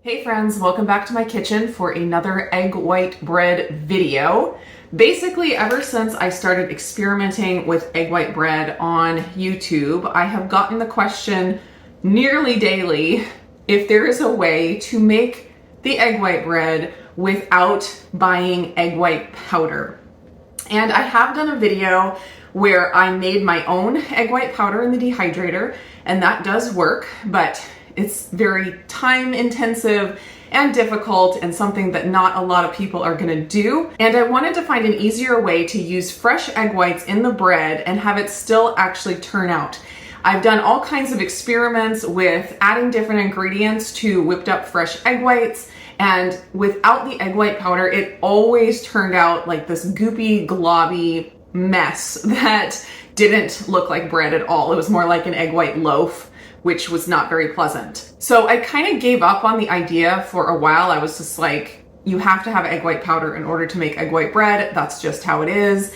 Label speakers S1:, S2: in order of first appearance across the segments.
S1: Hey friends, welcome back to my kitchen for another egg white bread video. Basically, ever since I started experimenting with egg white bread on YouTube, I have gotten the question nearly daily if there is a way to make the egg white bread without buying egg white powder. And I have done a video where I made my own egg white powder in the dehydrator, and that does work, but it's very time intensive and difficult and something that not a lot of people are gonna do. And I wanted to find an easier way to use fresh egg whites in the bread and have it still actually turn out. I've done all kinds of experiments with adding different ingredients to whipped up fresh egg whites, and without the egg white powder, it always turned out like this goopy, globby mess that didn't look like bread at all. It was more like an egg white loaf, which was not very pleasant. So I kind of gave up on the idea for a while. I was just like, you have to have egg white powder in order to make egg white bread. That's just how it is.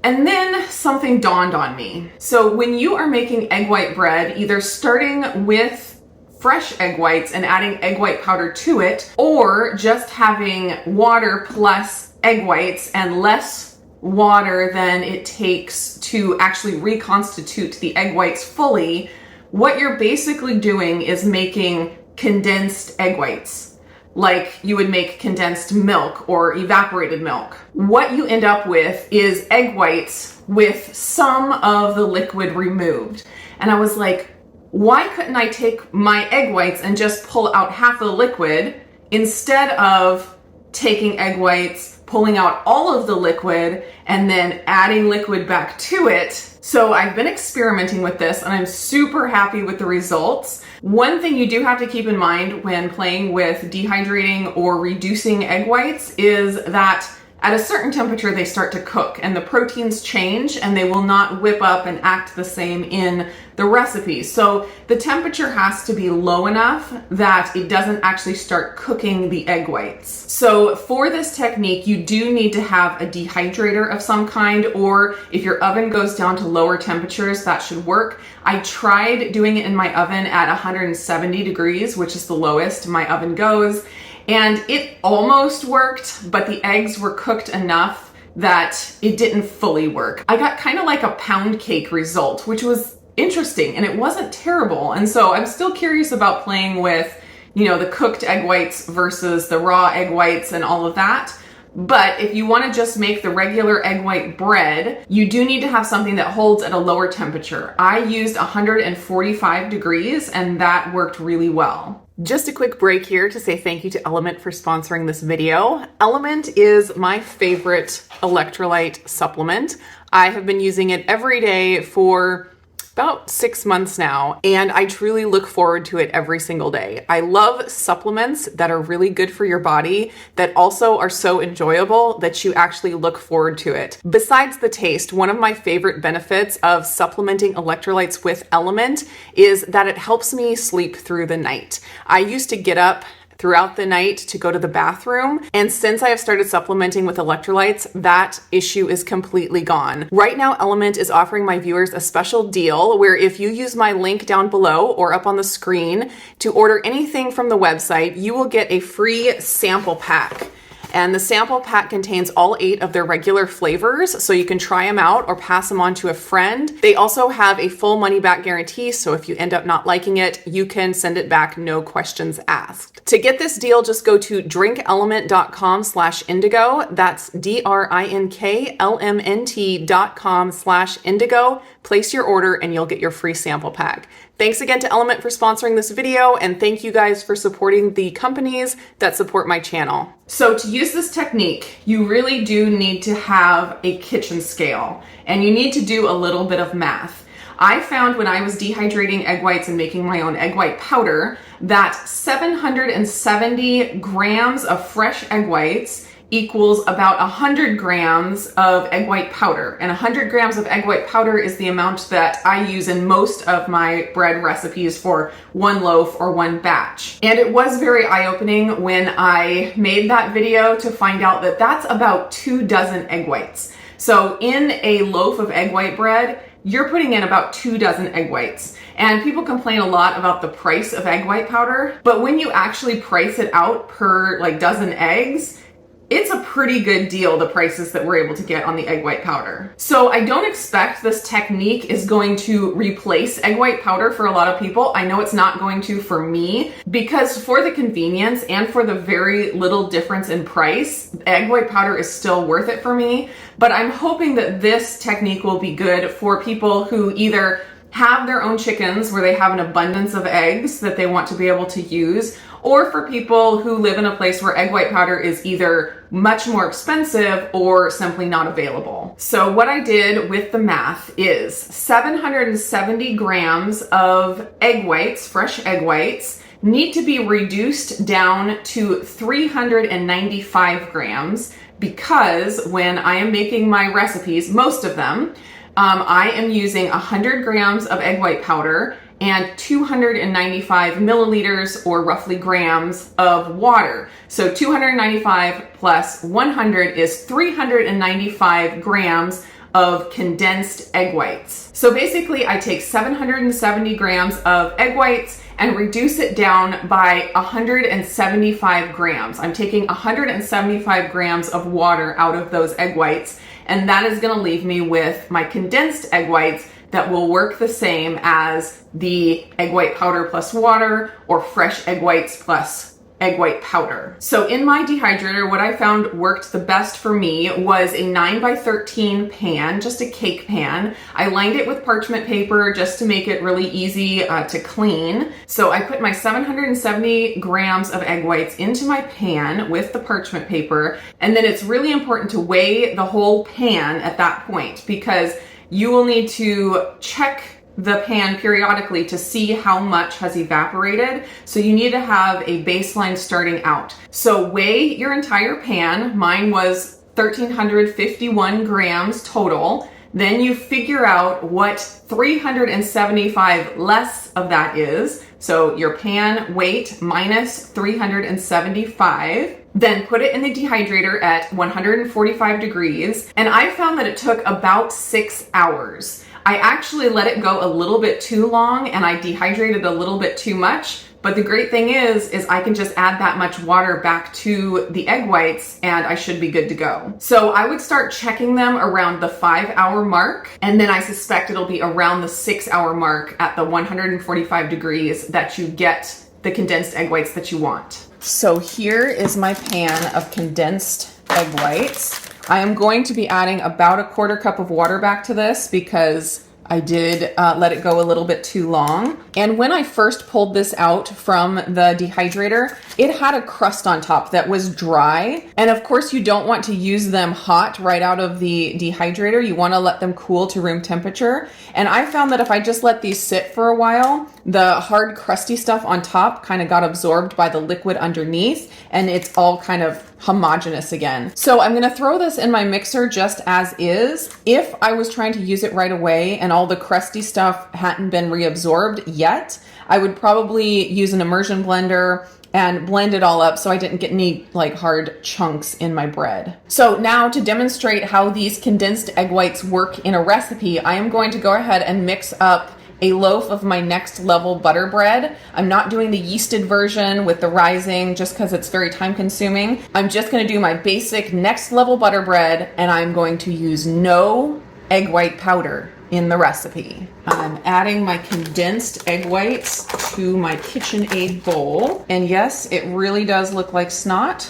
S1: And then something dawned on me. So when you are making egg white bread, either starting with fresh egg whites and adding egg white powder to it, or just having water plus egg whites and less water than it takes to actually reconstitute the egg whites fully, what you're basically doing is making condensed egg whites, like you would make condensed milk or evaporated milk. What you end up with is egg whites with some of the liquid removed. And I was like, why couldn't I take my egg whites and just pull out half the liquid instead of taking egg whites, pulling out all of the liquid, and then adding liquid back to it? So I've been experimenting with this and I'm super happy with the results. One thing you do have to keep in mind when playing with dehydrating or reducing egg whites is that at a certain temperature they start to cook and the proteins change and they will not whip up and act the same in the recipe. So the temperature has to be low enough that it doesn't actually start cooking the egg whites. So for this technique, you do need to have a dehydrator of some kind, or if your oven goes down to lower temperatures, that should work. I tried doing it in my oven at 170 degrees, which is the lowest my oven goes. And it almost worked, but the eggs were cooked enough that it didn't fully work. I got kind of like a pound cake result, which was interesting and it wasn't terrible. And so I'm still curious about playing with, the cooked egg whites versus the raw egg whites and all of that. But if you want to just make the regular egg white bread, you do need to have something that holds at a lower temperature. I used 145 degrees and that worked really well. Just a quick break here to say thank you to Element for sponsoring this video. Element is my favorite electrolyte supplement. I have been using it every day for about 6 months now, and I truly look forward to it every single day. I love supplements that are really good for your body, that also are so enjoyable that you actually look forward to it. Besides the taste, one of my favorite benefits of supplementing electrolytes with Element is that it helps me sleep through the night. I used to get up throughout the night to go to the bathroom. And since I have started supplementing with electrolytes, that issue is completely gone. Right now, Element is offering my viewers a special deal where if you use my link down below or up on the screen to order anything from the website, you will get a free sample pack. And the sample pack contains all 8 of their regular flavors, so you can try them out or pass them on to a friend. They also have a full money back guarantee, so if you end up not liking it, you can send it back, no questions asked. To get this deal, just go to drinkelement.com/indigo. That's drinklmnt.com/indigo. Place your order and you'll get your free sample pack. Thanks again to Element for sponsoring this video, and thank you guys for supporting the companies that support my channel. So to use this technique, you really do need to have a kitchen scale, and you need to do a little bit of math. I found when I was dehydrating egg whites and making my own egg white powder that 770 grams of fresh egg whites equals about 100 grams of egg white powder. And 100 grams of egg white powder is the amount that I use in most of my bread recipes for one loaf or one batch. And it was very eye-opening when I made that video to find out that that's about 2 dozen egg whites. So in a loaf of egg white bread, you're putting in about 2 dozen egg whites. And people complain a lot about the price of egg white powder, but when you actually price it out per like dozen eggs, it's a pretty good deal, the prices that we're able to get on the egg white powder. So I don't expect this technique is going to replace egg white powder for a lot of people. I know it's not going to for me, because for the convenience and for the very little difference in price, egg white powder is still worth it for me. But I'm hoping that this technique will be good for people who either have their own chickens where they have an abundance of eggs that they want to be able to use, or for people who live in a place where egg white powder is either much more expensive or simply not available. So what I did with the math is 770 grams of egg whites, fresh egg whites, need to be reduced down to 395 grams, because when I am making my recipes, most of them, I am using 100 grams of egg white powder and 295 milliliters, or roughly grams, of water. So 295 plus 100 is 395 grams of condensed egg whites. So basically I take 770 grams of egg whites and reduce it down by 175 grams. I'm taking 175 grams of water out of those egg whites, and that is gonna leave me with my condensed egg whites that will work the same as the egg white powder plus water, or fresh egg whites plus egg white powder. So in my dehydrator, what I found worked the best for me was a 9x13 pan, just a cake pan. I lined it with parchment paper just to make it really easy to clean. So I put my 770 grams of egg whites into my pan with the parchment paper. And then it's really important to weigh the whole pan at that point, because you will need to check the pan periodically to see how much has evaporated. So you need to have a baseline starting out. So weigh your entire pan. Mine was 1,351 grams total. Then you figure out what 375 less of that is. So your pan weight minus 375. Then put it in the dehydrator at 145 degrees. And I found that it took about 6 hours. I actually let it go a little bit too long and I dehydrated a little bit too much. But the great thing is I can just add that much water back to the egg whites and I should be good to go. So I would start checking them around the 5-hour mark. And then I suspect it'll be around the 6-hour mark at the 145 degrees that you get the condensed egg whites that you want. So here is my pan of condensed egg whites. I am going to be adding about 1/4 cup of water back to this because I did let it go a little bit too long. And when I first pulled this out from the dehydrator, it had a crust on top that was dry. And of course you don't want to use them hot right out of the dehydrator. You want to let them cool to room temperature. And I found that if I just let these sit for a while, the hard crusty stuff on top kind of got absorbed by the liquid underneath and it's all kind of homogeneous again. So I'm gonna throw this in my mixer just as is. If I was trying to use it right away and all the crusty stuff hadn't been reabsorbed yet, I would probably use an immersion blender and blend it all up so I didn't get any like hard chunks in my bread. So now to demonstrate how these condensed egg whites work in a recipe, I am going to go ahead and mix up a loaf of my next level butter bread. I'm not doing the yeasted version with the rising just because it's very time consuming. I'm just going to do my basic next level butter bread and I'm going to use no egg white powder in the recipe. I'm adding my condensed egg whites to my KitchenAid bowl. And yes, it really does look like snot,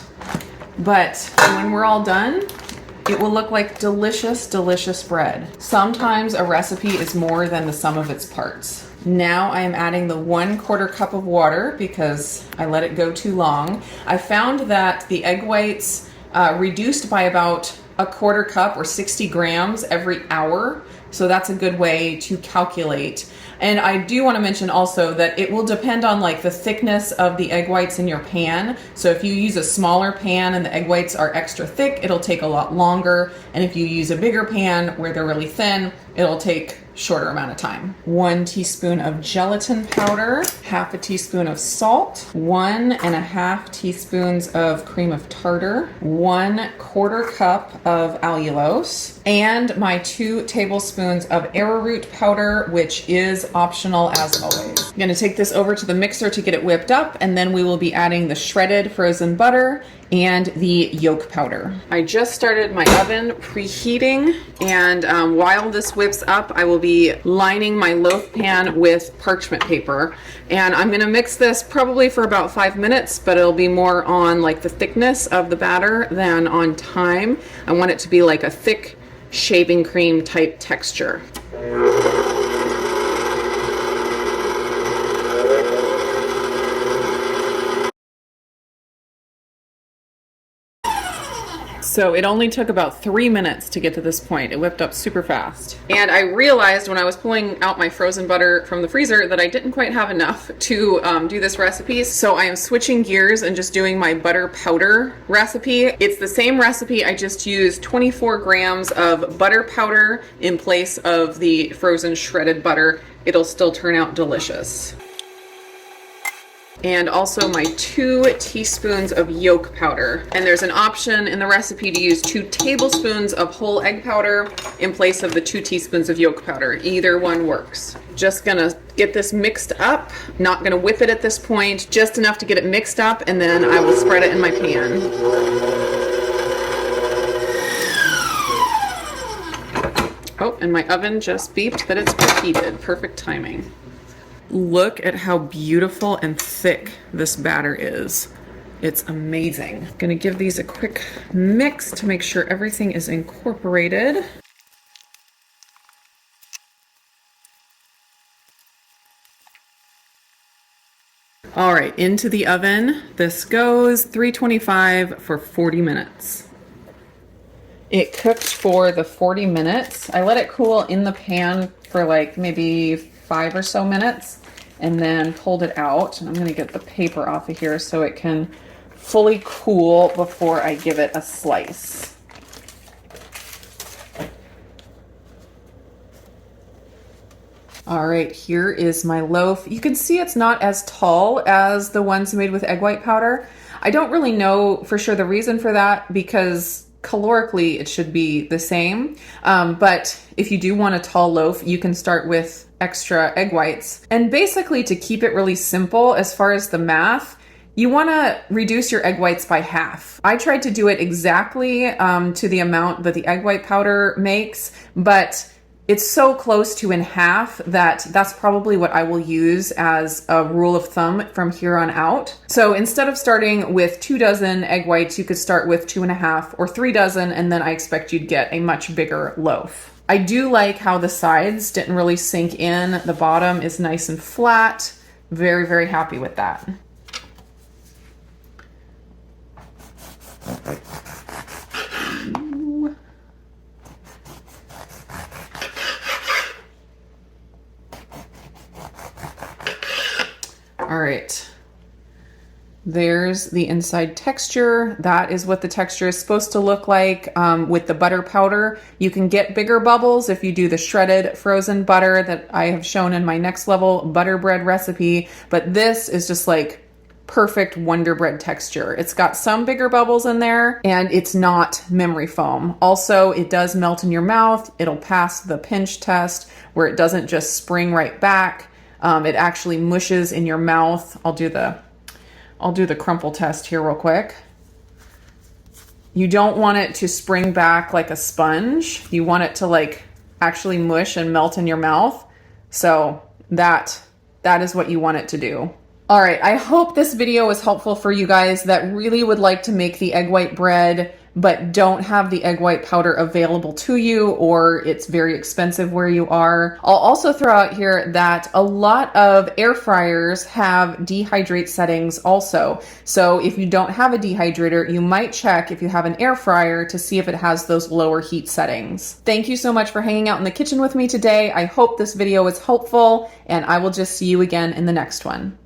S1: but when we're all done, it will look like delicious, delicious bread. Sometimes a recipe is more than the sum of its parts. Now I am adding the 1/4 cup of water because I let it go too long. I found that the egg whites reduced by about 1/4 cup or 60 grams every hour. So that's a good way to calculate. And I do want to mention also that it will depend on like the thickness of the egg whites in your pan. So if you use a smaller pan and the egg whites are extra thick, it'll take a lot longer. And if you use a bigger pan where they're really thin, it'll take shorter amount of time. 1 teaspoon of gelatin powder, half a teaspoon of salt, 1.5 teaspoons of cream of tartar, 1/4 cup of allulose, and my 2 tablespoons of arrowroot powder, which is optional as always. I'm gonna take this over to the mixer to get it whipped up, and then we will be adding the shredded frozen butter and the yolk powder. I just started my oven preheating, and while this whips up, I will be lining my loaf pan with parchment paper. And I'm gonna mix this probably for about 5 minutes, but it'll be more on like the thickness of the batter than on time. I want it to be like a thick shaving cream type texture. So it only took about 3 minutes to get to this point. It whipped up super fast. And I realized when I was pulling out my frozen butter from the freezer that I didn't quite have enough to do this recipe. So I am switching gears and just doing my butter powder recipe. It's the same recipe, I just used 24 grams of butter powder in place of the frozen shredded butter. It'll still turn out delicious. And also my 2 teaspoons of yolk powder. And there's an option in the recipe to use 2 tablespoons of whole egg powder in place of the 2 teaspoons of yolk powder. Either one works. Just gonna get this mixed up. Not gonna whip it at this point, just enough to get it mixed up, and then I will spread it in my pan. Oh, and my oven just beeped that it's preheated. Perfect timing. Look at how beautiful and thick this batter is. It's amazing. I'm gonna give these a quick mix to make sure everything is incorporated. All right, into the oven. This goes 325 for 40 minutes. It cooked for the 40 minutes. I let it cool in the pan for like maybe 5 or so minutes and then pulled it out. And I'm gonna get the paper off of here so it can fully cool before I give it a slice. All right, here is my loaf. You can see it's not as tall as the ones made with egg white powder. I don't really know for sure the reason for that because calorically it should be the same. But if you do want a tall loaf, you can start with extra egg whites. And basically, to keep it really simple as far as the math, you want to reduce your egg whites by half. I tried to do it exactly to the amount that the egg white powder makes, but it's so close to in half that that's probably what I will use as a rule of thumb from here on out. So instead of starting with 2 dozen egg whites, you could start with 2.5 or 3 dozen, and then I expect you'd get a much bigger loaf. I do like how the sides didn't really sink in. The bottom is nice and flat. Very, very happy with that. All right, there's the inside texture. That is what the texture is supposed to look like with the butter powder. You can get bigger bubbles if you do the shredded frozen butter that I have shown in my next level butter bread recipe, but this is just like perfect Wonder Bread texture. It's got some bigger bubbles in there and it's not memory foam. Also, it does melt in your mouth. It'll pass the pinch test where it doesn't just spring right back. It actually mushes in your mouth. I'll do the crumple test here real quick. You don't want it to spring back like a sponge. You want it to like actually mush and melt in your mouth. So that is what you want it to do. All right, I hope this video was helpful for you guys that really would like to make the egg white bread but don't have the egg white powder available to you, or it's very expensive where you are. I'll also throw out here that a lot of air fryers have dehydrate settings also. So if you don't have a dehydrator, you might check if you have an air fryer to see if it has those lower heat settings. Thank you so much for hanging out in the kitchen with me today. I hope this video was helpful, and I will just see you again in the next one.